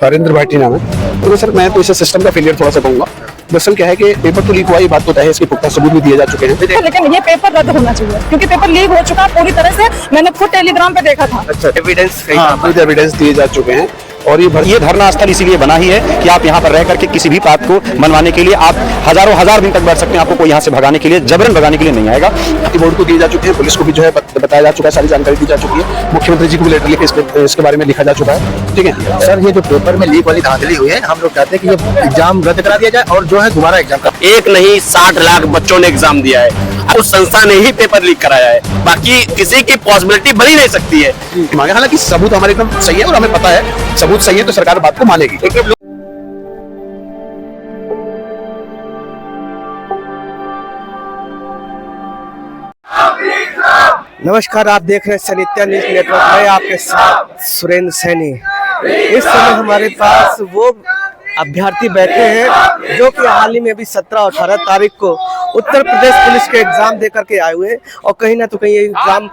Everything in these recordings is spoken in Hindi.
हरिंद्र भाटी नाम है। तो सर मैं तो इसे सिस्टम का फेलियर थोड़ा सा कहूंगा। दरअसल क्या है कि पेपर तो लीक हुआ, ये बात तो तय है, इसके पुख्ता सबूत भी दिए जा चुके हैं। लेकिन ये पेपर रद्द होना चाहिए क्योंकि पेपर लीक हो चुका पूरी तरह से, मैंने खुद टेलीग्राम पे देखा था। अच्छा, एविडेंस एविडेंस दिए जा चुके हैं। और ये धरना स्थल इसीलिए बना ही है कि आप यहाँ पर रह करके किसी भी बात को मनवाने के लिए आप हजारों हजार दिन तक बैठ सकते हैं। आपको कोई यहाँ से भगाने के लिए, जबरन भगाने के लिए नहीं आएगा। बोर्ड को दिए जा चुके हैं, पुलिस को भी जो है बताया जा चुका है, सारी जानकारी दी जा चुकी है। मुख्यमंत्री जी को भी लेटर लिखे इसके बारे में लिखा जा चुका है। ठीक है सर, ये जो पेपर में लीक वाली धांधली हुई है, हम लोग चाहते हैं कि ये एग्जाम रद्द करा दिया जाए और जो है दोबारा एग्जाम का एक नहीं 60 लाख बच्चों ने एग्जाम दिया है। उस संस्था ने ही पेपर लीक कराया है, बाकी किसी की पॉसिबिलिटी बन ही नहीं सकती है। हालांकि सबूत हमारे एकदम सही है और हमें पता है सबूत सही है तो सरकार बात को मानेगी। नमस्कार, आप देख रहे हैं सनित्या न्यूज नेटवर्क में, आपके साथ सुरेंद्र सैनी। इस समय हमारे पास वो अभ्यर्थी बैठे हैं जो कि हाल ही में भी 17 और 18 तारीख को उत्तर प्रदेश पुलिस के एग्जाम देकर के आए हुए हैं और कहीं ना तो कहीं ये एग्जाम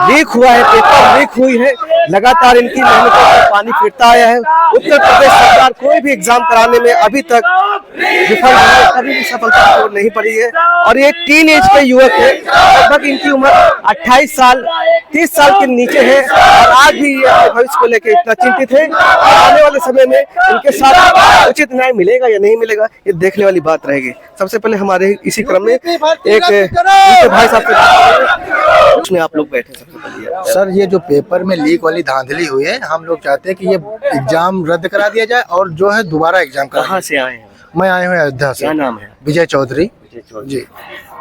लीक हुआ है, पेपर लीक हुई है। लगातार इनकी मेहनतों पर पानी फिरता आया है। उत्तर प्रदेश सरकार कोई भी एग्जाम कराने में अभी तक विफल है, कभी भी सफलता को नहीं पड़ी है। और ये टीन एज के युवक है, लगभग इनकी उम्र 28 साल 30 साल के नीचे है और आज भी ये अपने भविष्य को लेकर इतना चिंतित है। आने वाले समय में इनके साथ उचित न्याय मिलेगा या नहीं मिलेगा, ये देखने वाली बात रहेगी। सबसे पहले हमारे इसी क्रम में एक भाई साहब उसमें आप लोग बैठे। सबसे पहले सर, ये जो पेपर में लीक वाली धांधली हुई है, हम लोग चाहते हैं कि ये एग्जाम रद्द करा दिया जाए और जो है दोबारा एग्जाम करा। कहाँ से आए हैं? मैं आया हूँ अयोध्या से। क्या नाम है? विजय चौधरी जी।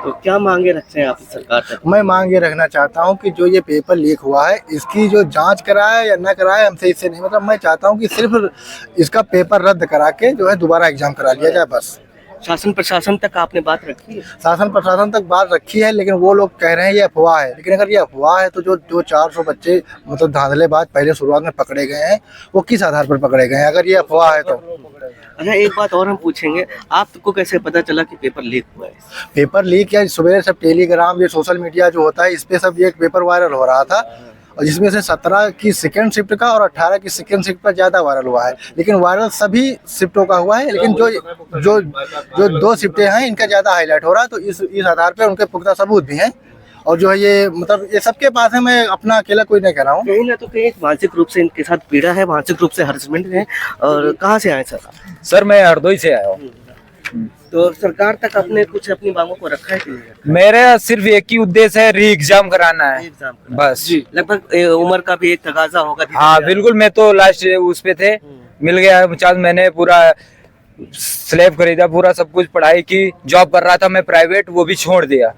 तो क्या मांगे रखते हैं आप सरकार से? मैं मांग ये रखना चाहता हूँ कि जो ये पेपर लीक हुआ है, इसकी जो जांच कराए या न कराए हमसे इससे नहीं मतलब। मैं चाहता हूँ कि सिर्फ इसका पेपर रद्द करा के जो है दोबारा एग्जाम करा लिया जाए बस। शासन प्रशासन तक आपने बात रखी है? शासन प्रशासन तक बात रखी है, लेकिन वो लोग कह रहे हैं ये अफवाह है। लेकिन अगर ये अफवाह है तो जो 400 बच्चे मतलब धांधलेबाज पहले शुरुआत में पकड़े गए हैं, वो किस आधार पर पकड़े गए हैं अगर ये अफवाह है तो? अच्छा, एक बात और हम पूछेंगे, आपको कैसे पता चला कि पेपर लीक हुआ है? पेपर लीक या सवेरे सब टेलीग्राम, ये सोशल मीडिया जो होता है, इस पे सब ये पेपर वायरल हो रहा था और जिसमें से 17 की सेकेंड शिफ्ट का और 18 की सेकेंड शिफ्ट पर ज़्यादा वायरल हुआ है। लेकिन वायरल सभी शिफ्टों का हुआ है, लेकिन जो 2 शिफ्टें हैं इनका ज़्यादा हाईलाइट हो रहा है। तो इस आधार पर उनके पुख्ता सबूत भी हैं और जो है ये मतलब ये सबके पास है। मैं अपना अकेला कोई नहीं कह रहा हूँ। कहीं ना तो कहीं मानसिक रूप से इनके साथ पीड़ा है, मानसिक रूप से हरासमेंट है। और कहाँ से आए सर? सर, मैं हरदोई से आया हूँ। तो सरकार तक आपने कुछ अपनी मांगों को रखा है कि नहीं? मेरा सिर्फ एक ही उद्देश्य है, री एग्जाम कराना है एग्जाम बस। लगभग उम्र का भी एक तकाजा होगा। हाँ बिल्कुल, मैं तो लास्ट उस पे थे, मिल गया 50। मैंने पूरा स्लैब खरीदा, पूरा सब कुछ पढ़ाई की, जॉब कर रहा था मैं प्राइवेट, वो भी छोड़ दिया।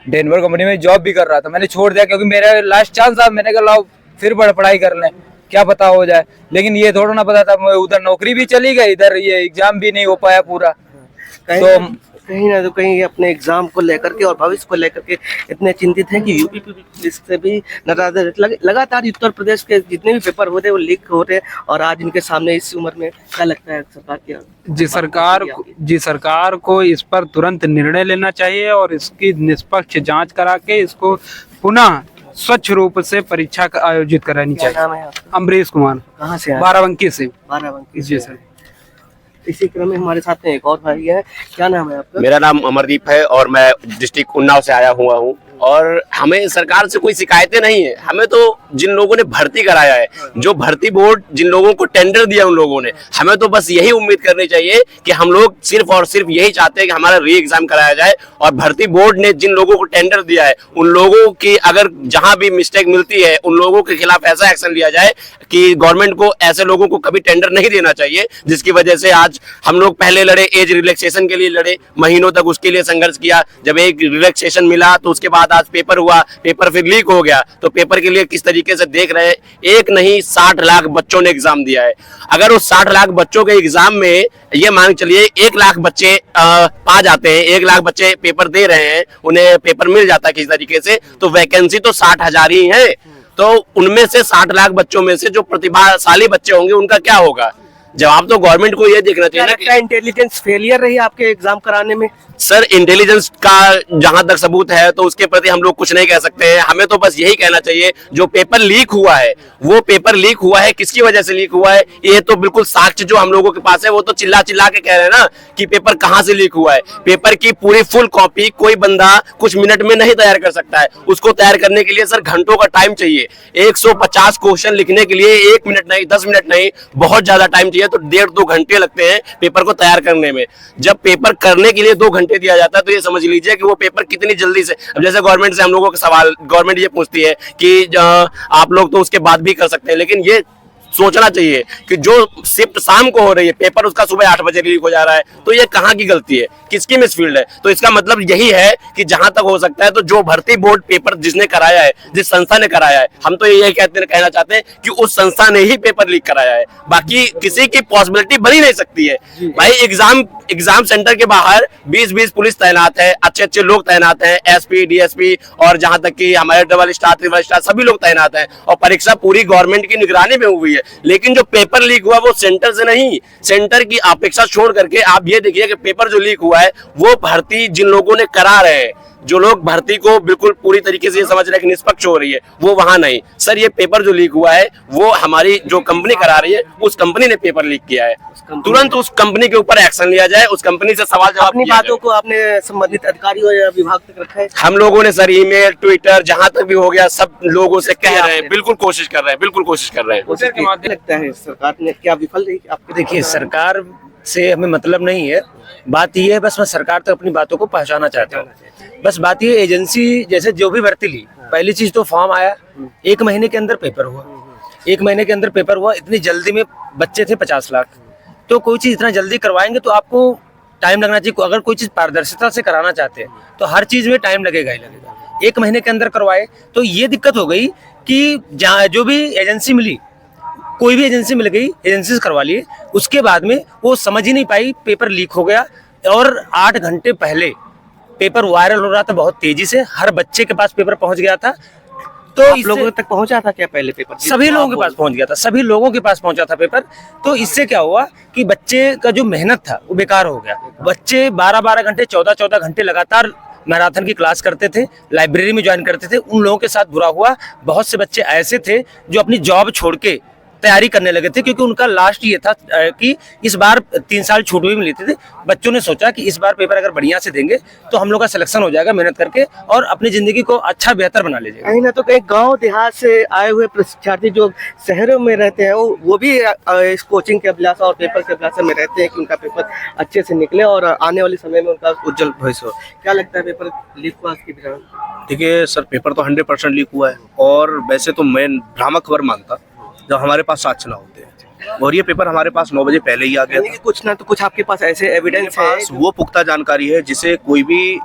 डेनवर कंपनी में जॉब भी कर रहा था, मैंने छोड़ दिया क्योंकि मेरा लास्ट चांस था। मैंने कहा लाओ फिर पढ़ाई कर लें, क्या पता हो जाए। लेकिन ये थोड़ा ना पता था, उधर नौकरी भी चली गई, इधर ये एग्जाम भी नहीं हो पाया पूरा। तो कहीं ना तो कहीं अपने एग्जाम को लेकर के और भविष्य को लेकर के इतने चिंतित हैं कि यूपी पुलिस से भी नाराज। लगातार उत्तर प्रदेश के जितने भी पेपर होते हैं वो लीक हो रहे हैं और आज इनके सामने इस उम्र में क्या लगता है सरकार क्या? सरकार को इस पर तुरंत निर्णय लेना चाहिए और इसकी निष्पक्ष जांच करा के इसको पुनः स्वच्छ रूप से परीक्षा आयोजित करानी चाहिए। नाम है आपका? अमरीश कुमार। कहाँ से? बाराबंकी से। बाराबंकी जी सर। इसी क्रम में हमारे साथ में एक और भाई है। क्या नाम है आपका? मेरा नाम अमरदीप है और मैं डिस्ट्रिक्ट उन्नाव से आया हुआ हूँ। और हमें सरकार से कोई शिकायतें नहीं है। हमें तो जिन लोगों ने भर्ती कराया है, जो भर्ती बोर्ड जिन लोगों को टेंडर दिया उन लोगों ने, हमें तो बस यही उम्मीद करनी चाहिए कि हम लोग सिर्फ और सिर्फ यही चाहते हैं कि हमारा री एग्जाम कराया जाए। और भर्ती बोर्ड ने जिन लोगों को टेंडर दिया है उन लोगों की अगर जहां भी मिस्टेक मिलती है उन लोगों के खिलाफ ऐसा एक्शन लिया जाए कि गवर्नमेंट को ऐसे लोगों को कभी टेंडर नहीं देना चाहिए। जिसकी वजह से आज हम लोग पहले लड़े, एज रिलैक्सेशन के लिए लड़े, महीनों तक उसके लिए संघर्ष किया। जब एक रिलैक्सेशन मिला तो उसके बाद आज पेपर हुआ, पेपर फिर लीक हो गया। तो पेपर के लिए किस तरीके से देख रहे हैं, एक नहीं 60 लाख बच्चों ने एग्जाम दिया है। अगर उस 60 लाख बच्चों के एग्जाम में ये मान चलिए 1 लाख बच्चे पा जाते हैं, 1 लाख बच्चे पेपर दे रहे हैं, उन्हें पेपर मिल जाता है किसी तरीके से, तो वैकेंसी तो 60,000 ही है। तो उनमें से 60 लाख बच्चों में से जो प्रतिभाशाली बच्चे होंगे उनका क्या होगा? जवाब तो गवर्नमेंट को ये देखना चाहिए ना कि इंटेलिजेंस फेलियर रही आपके एग्जाम कराने में? सर इंटेलिजेंस का जहां तक सबूत है तो उसके प्रति हम लोग कुछ नहीं कह सकते हैं। हमें तो बस यही कहना चाहिए जो पेपर लीक हुआ है वो पेपर लीक हुआ है, किसकी वजह से लीक हुआ है ये तो बिल्कुल साक्ष्य जो हम लोगों के पास है वो तो चिल्ला चिल्ला के कह रहे हैं ना कि पेपर कहां से लीक हुआ है। पेपर की पूरी फुल कॉपी कोई बंदा कुछ मिनट में नहीं तैयार कर सकता है। उसको तैयार करने के लिए सर घंटों का टाइम चाहिए। 150 क्वेश्चन लिखने के लिए 1 मिनट नहीं 10 मिनट नहीं बहुत ज्यादा टाइम चाहिए, तो 1.5-2 घंटे लगते हैं पेपर को तैयार करने में। जब पेपर करने के लिए 2 घंटे दिया जाता है तो ये समझ लीजिए कि वो पेपर कितनी जल्दी से, अब जैसे गवर्नमेंट से हम लोगों का सवाल, गवर्नमेंट ये पूछती है कि आप लोग तो उसके बाद भी कर सकते हैं, लेकिन ये सोचना चाहिए कि जो शिफ्ट शाम को हो रही है पेपर उसका सुबह 8 बजे लीक हो जा रहा है, तो ये कहाँ की गलती है, किसकी मिसफील्ड है? तो इसका मतलब यही है कि जहां तक हो सकता है तो जो भर्ती बोर्ड पेपर जिसने कराया है, जिस संस्था ने कराया है, हम तो यही कहना चाहते हैं कि उस संस्था ने ही पेपर लीक कराया है, बाकी किसी की पॉसिबिलिटी बनी नहीं सकती है। भाई एग्जाम सेंटर के बाहर 20-20 पुलिस तैनात है, अच्छे लोग तैनात हैं, एसपी डीएसपी और जहां तक कि हमारे डबल स्टार ट्रिपल स्टार सभी लोग तैनात हैं और परीक्षा पूरी गवर्नमेंट की निगरानी में हुई है। लेकिन जो पेपर लीक हुआ वो सेंटर से नहीं, सेंटर की अपेक्षा छोड़ करके आप ये देखिए कि पेपर जो लीक हुआ है वो भर्ती जिन लोगों ने करा रहे हैं, जो लोग भर्ती को बिल्कुल पूरी तरीके से ये समझ रहे हैं कि निष्पक्ष हो रही है, वो वहां नहीं। सर ये पेपर जो लीक हुआ है वो हमारी जो कंपनी करा रही है उस कंपनी ने पेपर लीक किया है। तुरंत उस कंपनी के ऊपर एक्शन लिया जाए, उस कंपनी से सवाल जवाब अपनी बातों को आपने संबंधित अधिकारियों या विभाग तक रखा है? हम लोगों ने सर ईमेल ट्विटर जहां तक भी हो गया सब लोगों से कह रहे हैं, बिल्कुल कोशिश कर रहे हैं, बिल्कुल कोशिश कर रहे हैं। लगता है सरकार ने क्या विफल रही आपके? देखिए सरकार से हमें मतलब नहीं है, बात ये है बस मैं सरकार तक अपनी बातों को पहुंचाना चाहता हूँ। बस बात ये एजेंसी जैसे जो भी भर्ती ली, पहली चीज तो फॉर्म आया, 1 महीने के अंदर पेपर हुआ, 1 महीने के अंदर पेपर हुआ, इतनी जल्दी में बच्चे थे 50 लाख, तो कोई चीज इतना जल्दी करवाएंगे तो आपको टाइम लगना चाहिए। अगर कोई चीज पारदर्शिता से कराना चाहते हैं तो हर चीज में टाइम लगेगा ही लगेगा। 1 महीने के अंदर करवाए तो ये दिक्कत हो गई कि जो भी एजेंसी मिली, कोई भी एजेंसी मिल गई, एजेंसी से करवा लिए, उसके बाद में वो समझ ही नहीं पाई, पेपर लीक हो गया और 8 घंटे पहले पेपर वायरल हो रहा था बहुत तेजी से, हर बच्चे के पास पेपर पहुंच गया था। तो इस लोगों तक पहुंचा था क्या पहले पेपर? सभी लोगों के पास पहुंच गया था, सभी लोगों के पास पहुंचा था पेपर। तो इससे क्या हुआ कि बच्चे का जो मेहनत था वो बेकार हो गया। बच्चे 12-12 घंटे 14-14 घंटे लगातार मैराथन की क्लास करते थे, लाइब्रेरी में ज्वाइन करते थे, उन लोगों के साथ बुरा हुआ। बहुत से बच्चे ऐसे थे जो अपनी जॉब छोड़ के तैयारी करने लगे थे, क्योंकि उनका लास्ट ये था कि इस बार 3 साल छूट भी लेते थे। बच्चों ने सोचा कि इस बार पेपर अगर बढ़िया से देंगे तो हम लोग का सिलेक्शन हो जाएगा मेहनत करके और अपनी जिंदगी को अच्छा बेहतर बना लीजिएगा। कहीं ना तो कहीं गांव देहात से आए हुए प्रशिक्षार्थी जो शहरों में रहते हैं वो भी इस कोचिंग के अभिलाषा और पेपर के अभिलाषा में रहते हैं कि उनका पेपर अच्छे से निकले और आने वाले समय में उनका उज्जवल भविष्य हो। क्या लगता है पेपर लीक हुआ इसकी वजह? देखिए सर पेपर तो 100% लीक हुआ है और वैसे तो मैं भ्रामक खबर मानता जब हमारे पास साक्ष्य ना होते हैं, और ये पेपर हमारे पास 9 बजे पहले ही आ गया था। कुछ ना तो कुछ आपके पास ऐसे एविडेंस है? वो पुख्ता जानकारी है जिसे कोई भी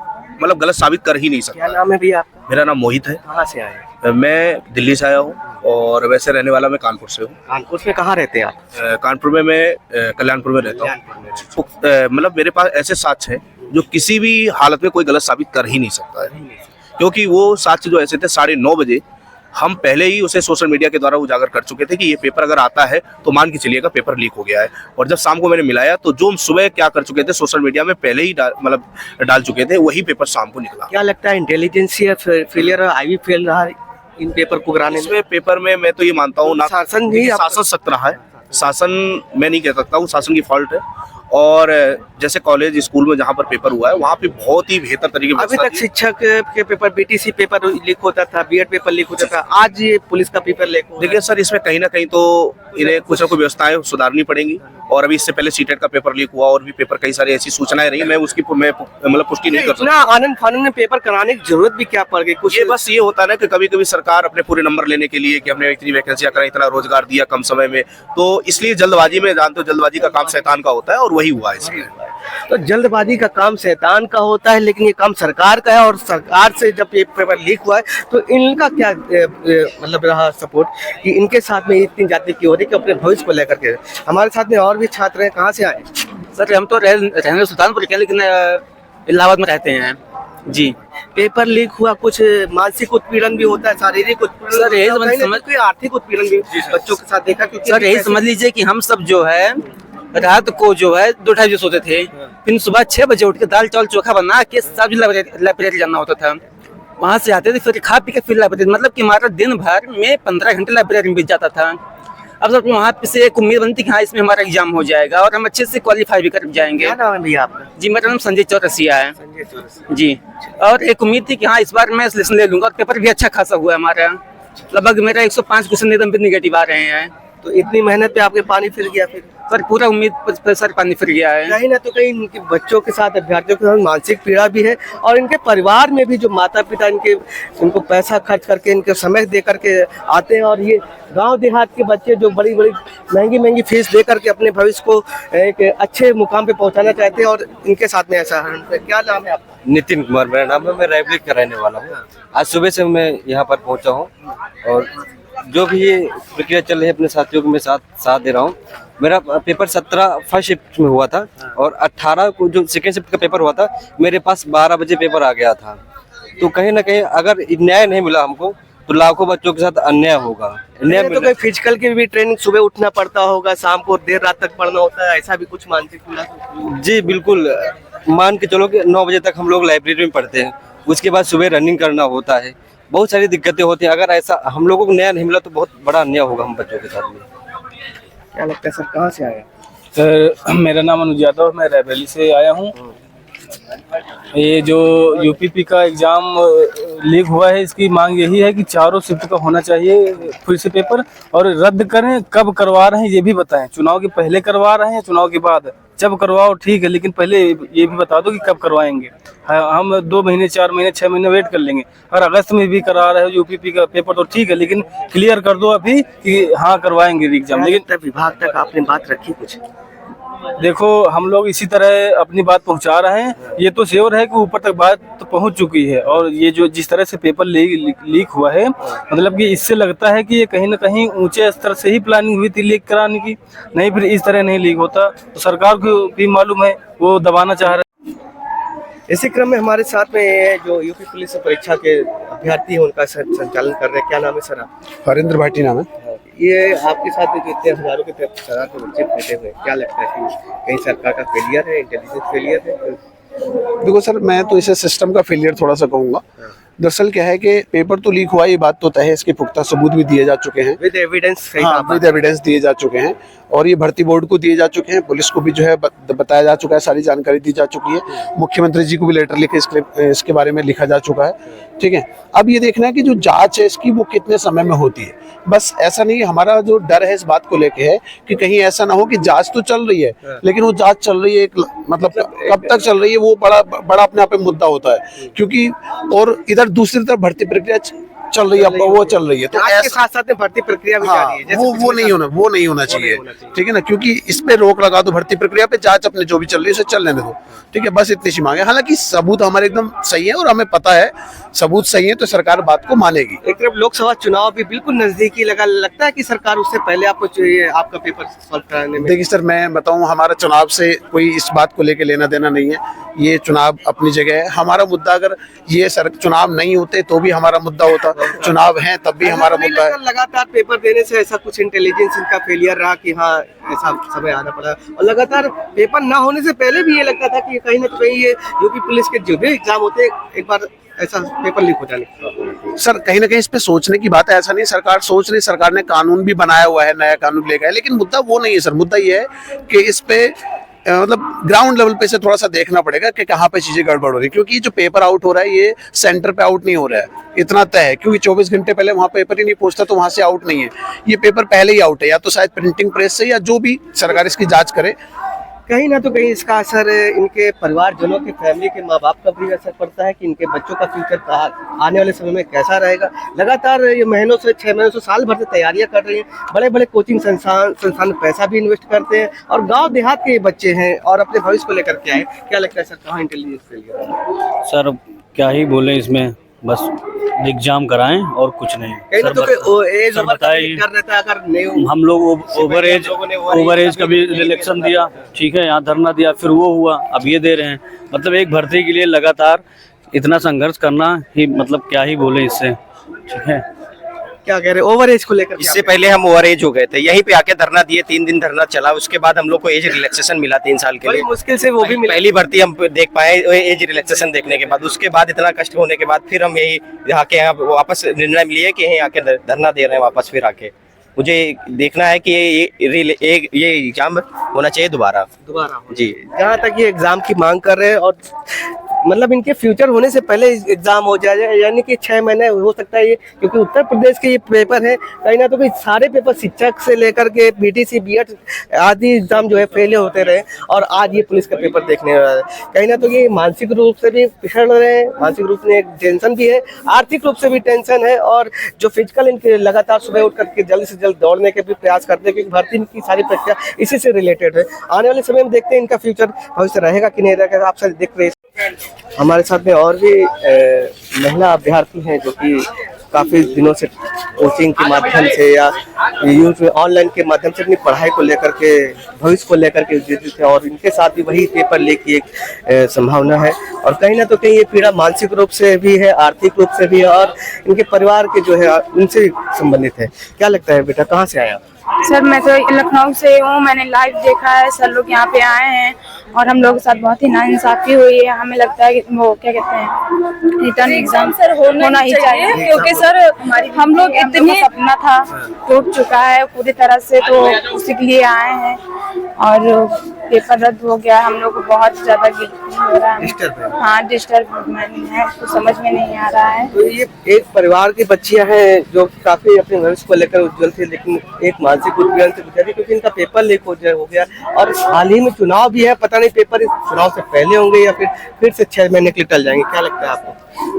मतलब गलत साबित कर ही नहीं सकता। क्या नाम है भैया आपका? मेरा नाम मोहित है। कहाँ से आए? मैं दिल्ली से आया हूँ और वैसे रहने वाला मैं कानपुर से हूँ। कानपुर में कहाँ रहते हैं आप? कानपुर में मैं कल्याणपुर में रहता हूँ। मतलब मेरे पास ऐसे साक्ष्य हैं जो किसी भी हालत में कोई गलत साबित कर ही नहीं सकता है, क्योंकि वो साक्ष्य जो ऐसे थे 9:30 बजे हम पहले ही उसे सोशल मीडिया के द्वारा उजागर कर चुके थे कि ये पेपर अगर आता है तो मान के चलिएगा पेपर लीक हो गया है। और जब शाम को मैंने मिलाया तो जो हम सुबह क्या कर चुके थे सोशल मीडिया में पहले ही डाल चुके थे, वही पेपर शाम को निकला। क्या लगता है इंटेलिजेंस या फेलियर आई फेल रहा इन पेपर को कराने में? पेपर में मैं तो ये मानता हूँ ना शासन सख्त रहा है, शासन मैं नहीं कह सकता हूँ शासन की फॉल्ट है। और जैसे कॉलेज स्कूल में जहाँ पर पेपर हुआ है वहाँ पे बहुत ही बेहतर तरीके से अभी तक शिक्षक के पेपर बीटीसी पेपर लीक होता था, बीएड पेपर लीक होता था, आज ये पुलिस का पेपर लीक हो। देखिए सर इसमें कहीं ना कहीं तो इन्हें कुछ ना कुछ व्यवस्थाएं सुधारनी पड़ेंगी। और अभी इससे पहले सीटेट का पेपर लीक हुआ और भी पेपर कई सारी ऐसी सूचनाएं रही, मैं उसकी मतलब पुष्टि नहीं कर सकता। आनंद फानंद में पेपर कराने की जरूरत भी क्या पड़ गई? कुछ ये बस ये होता है ना कि कभी कभी सरकार अपने पूरे नंबर लेने के लिए कि हमने इतनी वैकेंसियां कराई, इतना रोजगार दिया कम समय में, तो इसलिए जल्दबाजी में, जानते हो जल्दबाजी का काम शैतान का होता है और वही हुआ है इसमें। तो जल्दबाजी का काम शैतान का होता है, लेकिन ये काम सरकार का है। और सरकार से जब ये पेपर लीक हुआ है तो इनका क्या मतलब रहा सपोर्ट कि इनके साथ में इतनी जाति की हो रही कि अपने भविष्य को लेकर के? हमारे साथ में और भी छात्र हैं, कहाँ से आए? सर हम तो रहने सुल्तानपुर के, लेकिन इलाहाबाद में रहते हैं जी। पेपर लीक हुआ, कुछ मानसिक उत्पीड़न भी होता है, शारीरिक उत्पीड़न सर, यही होता है, समझ- कोई आर्थिक उत्पीड़न भी बच्चों के साथ देखा, क्योंकि सर यही समझ लीजिए कि हम सब जो है रात को जो है 2-2:30 बजे सोते थे, फिर सुबह 6 बजे उठ के दाल चावल चोखा बना के सब लाइब्रेरी जाना होता था। वहां से आते थे, फिर खा पी के फिर लाइब्रेरी, मतलब कि हमारा दिन भर में 15 घंटे लाइब्रेरी में बीत जाता था। अब सर वहाँ से एक उम्मीद बनती कि हाँ इसमें हमारा एग्जाम हो जाएगा और हम अच्छे से क्वालिफाई भी कर जाएंगे। क्या नाम है भैया आपका? जी मेरा नाम संजय चौरसिया है संजय चौरसिया। जी। और एक उम्मीद थी कि हाँ इस बार मैं सिलेक्शन ले लूंगा और पेपर भी अच्छा खासा हुआ है हमारा। लगभग मेरा 105 क्वेश्चन एकदम भी निगेटिव आ रहे हैं। तो इतनी मेहनत पे आपके पानी फिर गया, फिर सर पूरा उम्मीद पर सर पानी फिर गया है। कहीं ना तो कहीं इनके बच्चों के साथ, अभ्यर्थियों के साथ मानसिक पीड़ा भी है, और इनके परिवार में भी जो माता पिता इनको पैसा खर्च करके, इनके समय दे करके आते हैं, और ये गांव देहात के बच्चे जो बड़ी बड़ी महंगी फीस दे करके अपने भविष्य को एक अच्छे मुकाम पे पहुंचाना चाहते हैं, और इनके साथ में ऐसा है। क्या नाम है आपका? नितिन कुमार मेरा नाम है। मैं रायबरेली का रहने वाला हूँ। आज सुबह से मैं यहाँ पर पहुँचा हूँ और जो भी ये प्रक्रिया चल रही है अपने साथियों को मैं साथ दे रहा हूँ। मेरा पेपर 17 फर्स्ट शिफ्ट में हुआ था और 18 को जो सेकेंड शिफ्ट का पेपर हुआ था मेरे पास 12 बजे पेपर आ गया था। तो कहीं ना कहीं अगर न्याय नहीं मिला हमको तो लाखों बच्चों के साथ अन्याय होगा। न्याय तो कोई फिजिकल की भी ट्रेनिंग, सुबह उठना पड़ता होगा, शाम को देर रात तक पढ़ना होता है, ऐसा भी कुछ मानसिक पीड़ा? जी बिल्कुल, मान के चलो कि 9 बजे तक हम लोग लाइब्रेरी में पढ़ते हैं, उसके बाद सुबह रनिंग करना होता है, बहुत सारी दिक्कतें होती हैं। अगर ऐसा हम लोगों को न्याय नहीं मिला तो बहुत बड़ा अन्याय होगा हम बच्चों के साथ में। क्या लगता है सर, कहाँ से आया? सर मेरा नाम अनुज यादव, मैं रायबरेली से आया हूँ। ये जो यूपीपी का एग्ज़ाम लीक हुआ है, इसकी मांग यही है कि चारों शिफ्ट का होना चाहिए फिर से पेपर, और रद्द करें। कब करवा रहे हैं ये भी बताएं, चुनाव के पहले करवा रहे हैं या चुनाव के बाद? जब करवाओ ठीक है, लेकिन पहले ये भी बता दो कि कब करवाएंगे। हम 2 महीने 4 महीने 6 महीने वेट कर लेंगे। अगर अगस्त में भी करा रहे हो यूपीपी का पेपर तो ठीक है, लेकिन क्लियर कर दो अभी कि हाँ करवाएंगे एग्जाम। लेकिन विभाग तक आपने बात रखी कुछ? देखो हम लोग इसी तरह अपनी बात पहुंचा रहे हैं, ये तो श्योर है कि ऊपर तक बात तो पहुंच चुकी है। और ये जो जिस तरह से पेपर लीक हुआ है, मतलब कि इससे लगता है कि ये कहीं ना कहीं ऊंचे स्तर से ही प्लानिंग हुई थी लीक कराने की, नहीं फिर इस तरह नहीं लीक होता। तो सरकार को भी मालूम है, वो दबाना चाह रहे हैं। इसी क्रम में हमारे साथ में जो यूपी पुलिस परीक्षा के अभ्यर्थी हैं, उनका संचालन कर रहे हैं। क्या नाम है सर आप? हरेंद्र भाटी नाम है। ये आपके साथ जो इतने हजारों के तादाद में बच्चे बैठे हुए, क्या लगता है कि कहीं सरकार का फेलियर है, इंटेलिजेंस फेलियर है? देखो सर, मैं तो इसे सिस्टम का फेलियर थोड़ा सा कहूँगा। दरअसल क्या है कि पेपर तो लीक हुआ, ये बात तो तय है, इसके पुख्ता सबूत भी दिए जा चुके हैं, विद एविडेंस। हाँ, विद एविडेंस दिए जा चुके हैं, और ये भर्ती बोर्ड को दिए जा चुके हैं, पुलिस को भी जो है बताया जा चुका है, सारी जानकारी दी जा चुकी है, मुख्यमंत्री जी को भी लेटर लिखे इसके बारे में लिखा जा चुका है। ठीक है, अब ये देखना है कि जो जांच है इसकी वो कितने समय में होती है। बस ऐसा नहीं, हमारा जो डर है इस बात को लेके है कि कहीं ऐसा ना हो कि जांच तो चल रही है, लेकिन वो जांच चल रही है मतलब कब तक चल रही है, वो बड़ा अपने आप में मुद्दा होता है। क्योंकि और इधर दूसरी तरफ भर्ती प्रक्रिया चल रही है, वो चल रही है, तो इसके साथ साथ में भर्ती प्रक्रिया भी जारी है। वो नहीं होना चाहिए। ठीक है ना, क्योंकि इस पे रोक लगा दो, भर्ती प्रक्रिया पे जांच अपने जो भी चल रही है उसे चलने दो। ठीक है, बस इतनी सी मांग है। हालांकि सबूत हमारे एकदम सही है और हमें पता है सबूत सही है, तो सरकार बात को मानेगी। एक तरफ लोकसभा चुनाव भी बिल्कुल नजदीकी लगता है कि सरकार उससे पहले आपको चाहिए आपका पेपर सॉल्व कराने में। देखिए सर, मैं बताऊं, हमारा चुनाव से कोई इस बात को लेकर लेना देना नहीं है। ये चुनाव अपनी जगह है। हमारा मुद्दा, अगर ये चुनाव नहीं होते तो भी हमारा मुद्दा होता, चुनाव है तब भी हमारा मुद्दा है। लगातार पेपर देने से ऐसा कुछ इंटेलिजेंस इनका फेलियर रहा कि हाँ ऐसा समय आना पड़ा, और लगातार पेपर ना होने से पहले भी ये लगता था कि कहीं ना कहीं ये यूपी पुलिस के जो भी एग्जाम होते एक बार ऐसा पेपर लीक हो जाने। सर कहीं ना कहीं इस पे सोचने की बात है, ऐसा नहीं सरकार सोच रही, सरकार ने कानून भी बनाया हुआ है, नया कानून लेकर है, लेकिन मुद्दा वो नहीं है सर। मुद्दा ये है कि इस पे मतलब ग्राउंड लेवल पे से थोड़ा सा देखना पड़ेगा कि कहाँ पे चीजें गड़बड़ हो रही है। क्योंकि जो पेपर आउट हो रहा है ये सेंटर पे आउट नहीं हो रहा है, इतना तय है। क्योंकि 24 घंटे पहले वहाँ पेपर ही नहीं पहुंचता तो वहां से आउट नहीं है, ये पेपर पहले ही आउट है, या तो शायद प्रिंटिंग प्रेस से, या जो भी सरकार इसकी जांच करे। कहीं ना तो कहीं इसका असर इनके परिवारजनों के, फैमिली के, माँ बाप का भी असर पड़ता है कि इनके बच्चों का फ्यूचर आने वाले समय में कैसा रहेगा। लगातार ये महीनों से, 6 महीनों से, साल भर से तैयारियां कर रही हैं, बड़े बड़े कोचिंग संस्थान पैसा भी इन्वेस्ट करते हैं, और गांव देहात के ये बच्चे हैं और अपने भविष्य को लेकर के आए। क्या लगता है सर, कहाँ इंटेलिजेंस फेलियर है? सर क्या ही बोले इसमें, बस एग्जाम कराएं और कुछ नहीं। सर तो एज ओवर कर रहता है, अगर नहीं हम लोग ओवर एज का भी इलेक्शन दिया, ठीक है, यहाँ धरना दिया, फिर वो हुआ, अब ये दे रहे हैं। मतलब एक भर्ती के लिए लगातार इतना संघर्ष करना ही मतलब क्या ही बोले इससे, ठीक है। क्या कह रहे हैं ओवर एज को लेकर? इससे पहले हम ओवर एज हो गए थे, यहीं पे आके धरना दिए, 3 दिन धरना चला, उसके बाद हम लोग को एज रिलैक्सेशन मिला 3 साल के बड़ी लिए। मुश्किल से वो भी मिला। पहली भर्ती हम देख पाए एज रिलैक्सेशन देखने के बाद, उसके बाद इतना कष्ट होने के बाद फिर हम यही आके यहाँ वापस निर्णय लिए कि यहीं आके धरना दे रहे हैं वापस फिर आके। मुझे देखना है कि ये एग्जाम होना चाहिए दोबारा जी। जहाँ तक ये एग्जाम की मांग कर रहे हैं और मतलब इनके फ्यूचर होने से पहले एग्जाम हो जाए, यानी कि 6 महीने हो सकता है ये, क्योंकि उत्तर प्रदेश के ये पेपर है कहीं ना तो कहीं सारे पेपर शिक्षक से लेकर के बीटीसी बीएड आदि एग्जाम जो है फेल होते रहे, और आज ये पुलिस का पेपर देखने वाला है। कहीं ना तो ये मानसिक रूप से भी पिछड़ रहे हैं, मानसिक रूप में एक टेंशन भी है, आर्थिक रूप से भी टेंशन है, और जो फिजिकल इनके लगातार सुबह उठ करके जल्द से जल्द दौड़ने के भी प्रयास करते हैं, क्योंकि भर्ती की सारी प्रक्रिया इसी से रिलेटेड है। आने वाले समय में देखते हैं इनका फ्यूचर भविष्य रहेगा कि नहीं रहेगा। आप सब देख रहे हैं हमारे साथ में और भी महिला अभ्यर्थी हैं जो कि काफी दिनों से कोचिंग के माध्यम से या ऑनलाइन के माध्यम से अपनी पढ़ाई को लेकर के, भविष्य को लेकर के जुटे थे, और इनके साथ भी वही पेपर लीक की एक संभावना है। और कहीं ना तो कहीं ये पीड़ा मानसिक रूप से भी है, आर्थिक रूप से भी है, और इनके परिवार के जो है उनसे संबंधित है। क्या लगता है बेटा, कहाँ से आया? सर मैं तो लखनऊ से हूँ, मैंने लाइव देखा है, सर लोग यहाँ पे आए हैं और हम लोगों के साथ बहुत ही नाइंसाफी हुई है। हमें लगता है कि वो क्या कहते हैं, रिटर्न एग्जाम सर होना ही चाहिए, क्योंकि सर हम लोग इतनी सपना था टूट चुका है पूरी तरह से, तो उसी के लिए आए हैं और पेपर रद्द हो गया। हम लोग को बहुत ज्यादा गिल्ट हो रहा है। हाँ डिस्टर्ब है, तो समझ में नहीं आ रहा है। तो ये एक परिवार की बच्चियां हैं जो काफी अपने भविष्य को लेकर उज्जवल थी, लेकिन एक मानसिक उत्पीड़न से गुजरी, क्योंकि इनका पेपर लीक हो गया, और हाल ही में चुनाव भी है, पता नहीं पेपर इस चुनाव से पहले होंगे या फिर से 6 महीने के लिए टल जाएंगे। क्या लगता है आपको?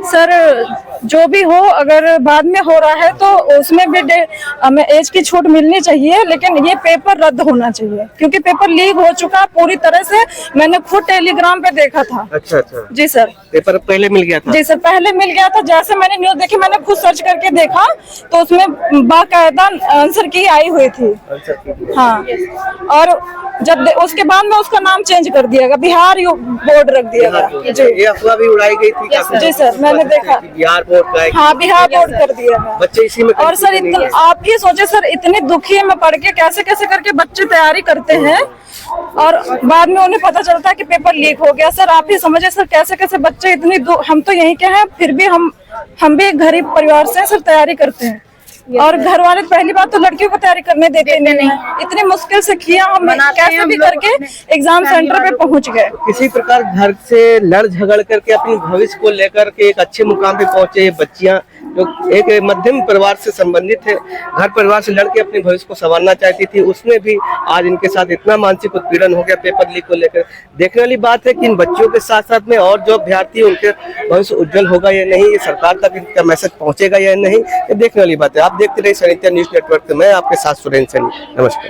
सर जो भी हो, अगर बाद में हो रहा है तो उसमें भी हमें एज की छूट मिलनी चाहिए, लेकिन ये पेपर रद्द होना चाहिए, क्योंकि पेपर लीक हो चुका पूरी तरह से। मैंने खुद टेलीग्राम पे देखा था। अच्छा अच्छा जी सर, पेपर पहले मिल गया था? जी सर पहले मिल गया था। जैसे मैंने न्यूज देखी, मैंने खुद सर्च करके देखा तो उसमें बाकायदा आंसर की आई हुई थी। हाँ, और जब उसके बाद में उसका नाम चेंज कर दिया गया, बिहार बोर्ड रख दिया गया। जी, ये अफवाह भी उड़ाई गई थी। जी सर मैंने देखा, बिहार बोर्ड का। हाँ बिहार बोर्ड कर दिया है बच्चे इसी में। और सर आप ही सोचे सर, इतनी दुखी में पढ़ के कैसे कैसे करके बच्चे तैयारी करते हैं और बाद में उन्हें पता चलता है कि पेपर लीक हो गया। सर आप ही समझे सर, कैसे कैसे बच्चे इतनी हम तो यहीं के हैं, फिर भी हम भी गरीब परिवार से सर तैयारी करते हैं, और घर वाले पहली बात तो लड़कियों को तैयारी करने देते नहीं। इतनी मुश्किल से किया, हम कैसे भी करके एग्जाम सेंटर पे पहुंच गए। किसी प्रकार घर से लड़ झगड़ करके अपने भविष्य को लेकर के एक अच्छे मुकाम पे पहुंचे ये बच्चियां, जो एक मध्यम परिवार से संबंधित है, घर परिवार से लड़के अपने भविष्य को संवारना चाहती थी, उसमें भी आज इनके साथ इतना मानसिक उत्पीड़न हो गया पेपर लीक को लेकर। देखने वाली बात है कि इन बच्चों के साथ साथ में और जो अभ्यर्थी उनके भविष्य उज्जवल होगा या नहीं, ये सरकार तक इनका मैसेज पहुंचेगा या नहीं, ये देखने वाली बात है। आप देखते रहिए सन इंडिया न्यूज नेटवर्क। मैं आपके साथ सुरेंद्र सैनी, नमस्कार।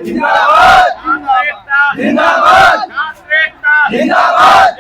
जिंदाबाद जिंदाबाद जिंदाबाद जिंदाबाद।